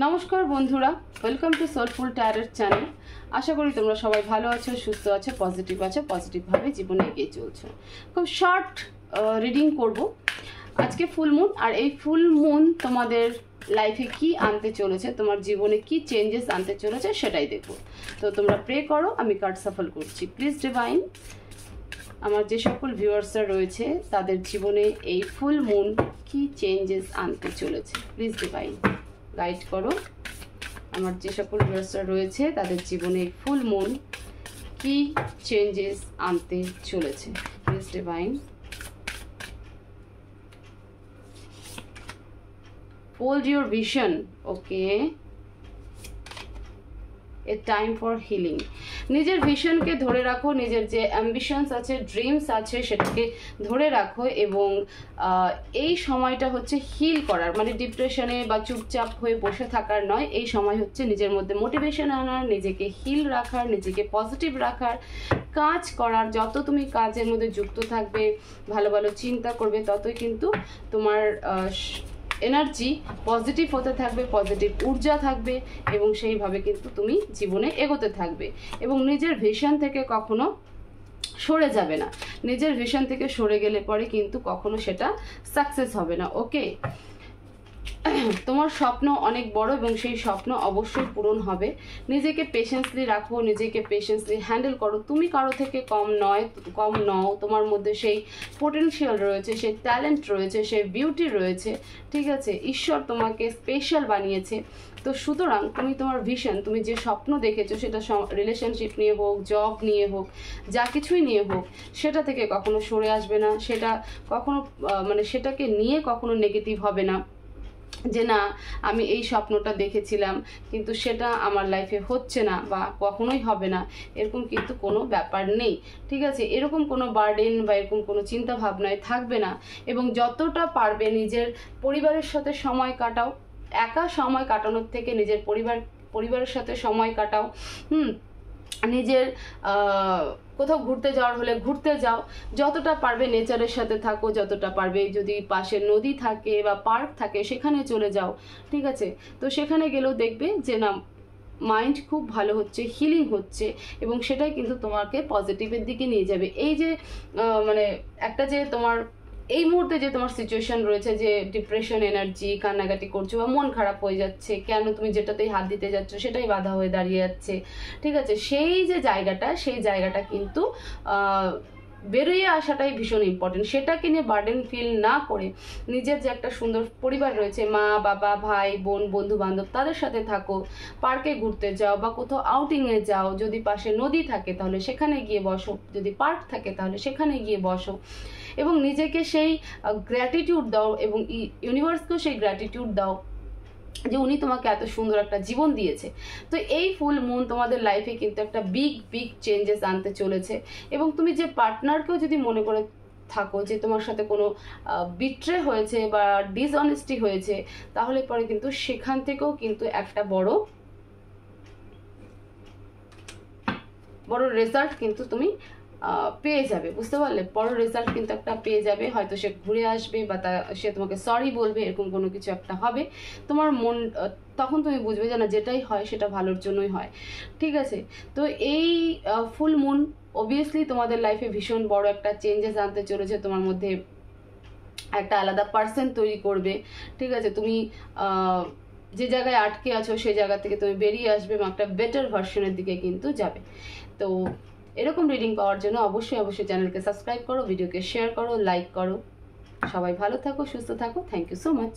নমস্কার বন্ধুরা, welcome to soulful tarot channel. আশা করি তোমরা সবাই ভালো আছো, সুস্থ আছো, পজিটিভভাবে জীবনে এগিয়ে চলছো। খুব শর্ট রিডিং করব আজকে ফুল মুন। আর এই ফুল মুন তোমাদের লাইফে কি আনতে চলেছে, তোমার জীবনে কি চেঞ্জেস আনতে চলেছে সেটাই দেখো। তো তোমরা প্রে করো, আমি কার্ড সাফল করছি। প্লিজ ডিভাইন, আমার যে সকল ভিউয়ার্সরা রয়েছে তাদের জীবনে এই ফুল মুন কি চেঞ্জেস আনতে চলেছে, প্লিজ ডিভাইন গাইড করো। আমার যে সকল ভিউয়ার্সরা রয়েছে তাদের জীবনে ফুল মুন কি চেঞ্জেস আনতে চলেছে, please divine. Hold your vision, okay. A time for healing. নিজের ভিশনকে ধরে রাখো, নিজের যে অ্যাম্বিশনস আছে, ড্রিমস আছে, সেটাকে ধরে রাখো। এবং এই সময়টা হচ্ছে হিল করার, মানে ডিপ্রেশনে বা চুপচাপ হয়ে বসে থাকার নয়। এই সময় হচ্ছে নিজের মধ্যে মোটিভেশন আনার, নিজেকে হিল রাখার, নিজেকে পজিটিভ রাখার, কাজ করার। যত তুমি কাজের মধ্যে যুক্ত থাকবে, ভালো ভালো চিন্তা করবে, ততই কিন্তু তোমার এনার্জি পজিটিভ হতে থাকবে, পজিটিভ ঊর্জা থাকবে, এবং সেইভাবে কিন্তু তুমি জীবনে এগোতে থাকবে। এবং নিজের ভিশন থেকে কখনো সরে যাবে না। নিজের ভিশন থেকে সরে গেলে পরে কিন্তু কখনো সেটা সাকসেস হবে না, ওকে। তোমার স্বপ্ন অনেক বড় এবং সেই স্বপ্ন অবশ্যই পূরণ হবে। নিজেকে পেশেন্সলি রাখো, নিজেকে পেশেন্সলি হ্যান্ডেল করো। তুমি কারো থেকে কম নও। তোমার মধ্যে সেই পোটেনশিয়াল রয়েছে, সেই ট্যালেন্ট রয়েছে, সেই বিউটি রয়েছে, ঠিক আছে। ঈশ্বর তোমাকে স্পেশাল বানিয়েছে। তো সুতরাং তুমি তোমার ভিশন, তুমি যে স্বপ্ন দেখেছো, সেটা রিলেশনশিপ নিয়ে হোক, জব নিয়ে হোক, যা কিছুই নিয়ে হোক, সেটা থেকে কখনো সরে আসবে না। সেটা কখনো মানে সেটাকে নিয়ে কখনো নেগেটিভ হবে না, যে না আমি এই স্বপ্নটা দেখেছিলাম কিন্তু সেটা আমার লাইফে হচ্ছে না বা কখনোই হবে না, এরকম কিন্তু কোনো ব্যাপার নেই, ঠিক আছে। এরকম কোনো বার্ডেন বা এরকম কোনো চিন্তা ভাবনায় থাকবে না। এবং যতটা পারবে নিজের পরিবারের সাথে সময় কাটাও। একা সময় কাটানোর থেকে নিজের পরিবারের সাথে সময় কাটাও। নিজের কোথাও ঘুরতে যাওয়ার হলে ঘুরতে যাও। যতটা পারবে নেচারের সাথে থাকো, যতটা পারবে যদি পাশে নদী থাকে বা পার্ক থাকে সেখানে চলে যাও, ঠিক আছে। তো সেখানে গেলেও দেখবে যে না মাইন্ড খুব ভালো হচ্ছে, হিলিং হচ্ছে, এবং সেটাই কিন্তু তোমাকে পজিটিভের দিকে নিয়ে যাবে। এই যে মানে একটা যে তোমার এই মুহূর্তে যে তোমার সিচুয়েশন রয়েছে, যে ডিপ্রেশন এনার্জি, কান্নাকাটি করছো বা মন খারাপ হয়ে যাচ্ছে, কেন তুমি যেটাতেই হাত দিতে যাচ্ছ সেটাই বাধা হয়ে দাঁড়িয়ে যাচ্ছে, ঠিক আছে। সেই যে জায়গাটা, সেই জায়গাটা কিন্তু বেরিয়ে আসাটাই ভীষণ ইম্পর্টেন্ট। সেটাকে নিয়ে বার্ডেন ফিল না করে নিজের যে একটা সুন্দর পরিবার রয়েছে, মা বাবা, ভাই বোন, বন্ধু বান্ধব, তাদের সাথে থাকো। পার্কে ঘুরতে যাও বা কোথাও আউটিংয়ে যাও। যদি পাশে নদী থাকে তাহলে সেখানে গিয়ে বসো, যদি পার্ক থাকে তাহলে সেখানে গিয়ে বসো। এবং নিজেকে সেই গ্র্যাটিটিউড দাও এবং ইউনিভার্সকেও সেই গ্র্যাটিটিউড দাও যে উনি তোমাকে এত সুন্দর একটা জীবন দিয়েছে। তো এই ফুল মুন তোমাদের লাইফে কিন্তু একটা বিগ চেঞ্জেস আনতে চলেছে। এবং তুমি যে পার্টনারকেও যদি মনে করে থাকো যে তোমার সাথে কোনো বিট্রে হয়েছে বা ডিসঅনেস্টি হয়েছে, তাহলে পরে কিন্তু সেখান থেকেও কিন্তু একটা বড় রেজাল্ট কিন্তু তুমি পেয়ে যাবে, বুঝতে পারলে। বড় রেজাল্ট কিন্তু একটা পেয়ে যাবে। হয়তো সে ঘুরে আসবে বা সে তোমাকে সরি বলবে, এরকম কোনো কিছু একটা হবে। তোমার মন তখন তুমি বুঝবে যে না যেটাই হয় সেটা ভালোর জন্যই হয়, ঠিক আছে। তো এই ফুল মুন অবভিয়াসলি তোমাদের লাইফে ভীষণ বড় একটা চেঞ্জেস আনতে চলেছে। তোমার মধ্যে একটা আলাদা পার্সন তৈরি করবে, ঠিক আছে। তুমি যে জায়গায় আটকে আছো সেই জায়গা থেকে তুমি বেরিয়ে আসবে এবং একটা বেটার ভার্সনের দিকে কিন্তু যাবে। তো এরকম রিডিং পাওয়ার জন্য অবশ্যই চ্যানেলকে সাবস্ক্রাইব করো, ভিডিওকে শেয়ার করো, লাইক করো। সবাই ভালো থাকো, সুস্থ থাকো। Thank you so much.